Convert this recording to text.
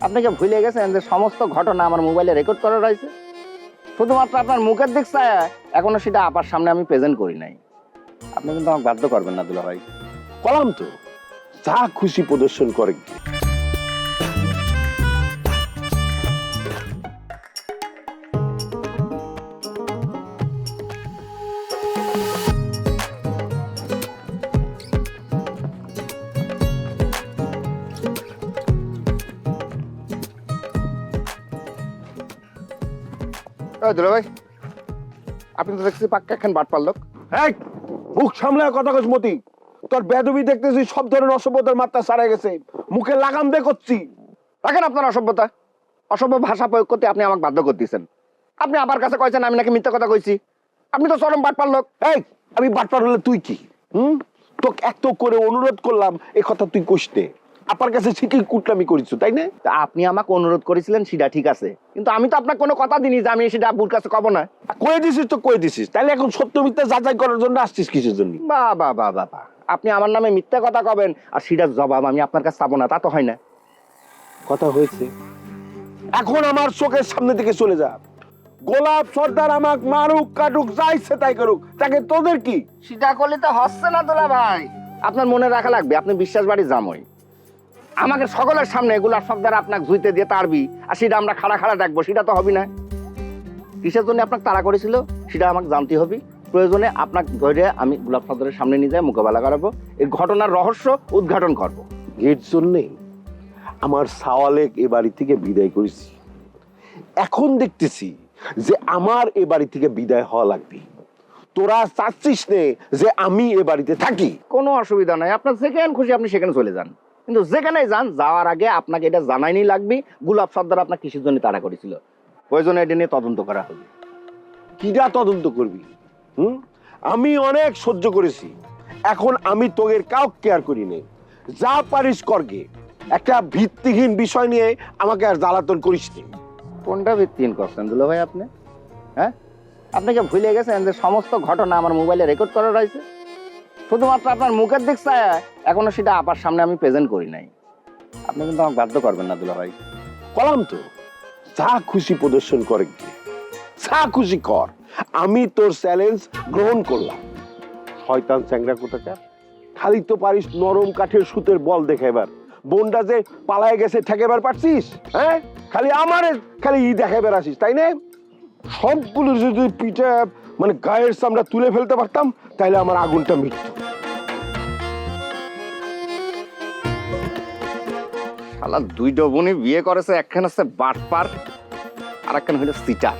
আপনি কি ভুলে গেছেন যে সমস্ত ঘটনা আমার মোবাইলে রেকর্ড করা রয়েছে? শুধুমাত্র আপনার মুখের দিক চায় এখনো সেটা আপার সামনে আমি প্রেজেন্ট করি নাই। আপনি কিন্তু আমাকে বাধ্য করবেন না দুলা ভাই। কলাম তো যা খুশি প্রদর্শন করে। দুলা ভাই, আপনি তো দেখছি পাক্কা একখান বাট পারলো। এই মুখ সামলায় কথা কস মতি, তোর বেদবি দেখতেছি সব ধরনের অসভ্যতার মাত্রা ছাড়াই গেছে, মুখে লাগাম দে করছি। রাখেন আপনার অসভ্যতা, অসভ্য ভাষা প্রয়োগ করতে আপনি আমাকে বাধ্য করতেছেন। আপনি আমার কাছে কইছেন আমি নাকি মিথ্যা কথা কইছি। আপনি তো চরম বাট পারলো। এই আমি বাটপার হলে তুই কি? তোকে এত করে অনুরোধ করলাম এই কথা তুই কইতে, আপার কাছে ঠিকই কুটলামি করিস তাই না? তা আপনি আমাকে অনুরোধ করেছিলেন সেটা ঠিক আছে, কিন্তু আমি তো আপনাকে কোনো কথা দিইনি যে আমি সেটা আব্বুর কাছে কব না। কয়ে দিছিস তো কয়ে দিছিস, তাহলে এখন সত্য মিথ্যা যাচাই করার জন্য আসছিস কিসের জন্য? বাবা, আপনি আমার নামে মিথ্যা কথা কবেন আর সেটার জবাব আমি আপনার কাছে পাবো না, তা তো হয় না। কথা হয়েছে, এখন আমার চোখের সামনে থেকে চলে যা। গোলাপ সর্দার আমাকে মারুক কাটুক যা ইচ্ছে তাই করুক, তাকে তোদের কি? সেটা করলে তো হচ্ছে না দুলা ভাই। আপনার মনে রাখা লাগবে আপনি বিশ্বাস বাড়ি জামই, আমাকে সকলের সামনে গোলাপ সর্দার আপনাকে জুইতে দিয়ে তাড়বি আর সেটা আমরা খাড়া খাড়া ডাকবো, সেটা তো হবে না। কিসের জন্য আপনাকে তাড়া করেছিল সেটা আমাকে জানতে হবে। প্রয়োজনে আপনাকে ধরে আমি গোলাপ সর্দারের সামনে নিয়ে যাই মোকাবেলা করাবো, এই ঘটনার রহস্য উদ্ঘাটন করবো। এর জন্যে আমার সাওয়ালেক এ বাড়ি থেকে বিদায় করেছি। এখন দেখতেছি যে আমার এ বাড়ি থেকে বিদায় হওয়া লাগবে। তোরা চাচ্ছিস নে যে আমি এ বাড়িতে থাকি? কোনো অসুবিধা নাই, আপনার যেখানে খুশি আপনি সেখানে চলে যান, কিন্তু যেখানে যান যাওয়ার আগে আপনাকে এটা জানাইনি লাগবে গোলাপ সর্দার আপনার কিসের জন্য তাড়া করেছিল। প্রয়োজনে এটা নিয়ে তদন্ত করা হবে। কিরা তদন্ত করবি? আমি অনেক সহ্য করেছি, এখন আমি তোদের কাউ কেয়ার করি নে। যা পারিস করগে, একটা ভিত্তিহীন বিষয় নিয়ে আমাকে আর জ্বালাতন করিস নি। কোনটা ভিত্তিহীন করছেন দুলা ভাই আপনি? হ্যাঁ, আপনি কি ভুলে গেছেন যে সমস্ত ঘটনা আমার মোবাইলে রেকর্ড করা রয়েছে? শুধুমাত্র আপনার মুখের দিক চায় এখনো সেটা আপার সামনে আমি প্রেজেন্ট করি নাই। আপনি কিন্তু আমাকে বাধ্য করবেন না দুলা ভাই। কলাম তো যা খুশি প্রদর্শন করে, যা খুশি কর, আমি তোর চ্যালেঞ্জ গ্রহণ করলাম। শয়তান চ্যাংরা কোথাকার, খালি তো পারিস নরম কাঠের সুতের বল দেখাইবার। বোনটা যে পালায় গেছে ঠেকাইবার পারছিস? হ্যাঁ, খালি আমারে খালি দেখাইবার আসিস তাই না? সবগুলো যদি পিঠে মানে গায়ের চামড়া তুলে ফেলতে পারতাম তাহলে আমার আগুনটা মিটত। শালা দুইটা বোনই বিয়ে করেছে, একখান আছে বাটপার আর একখান হইলো সিটার।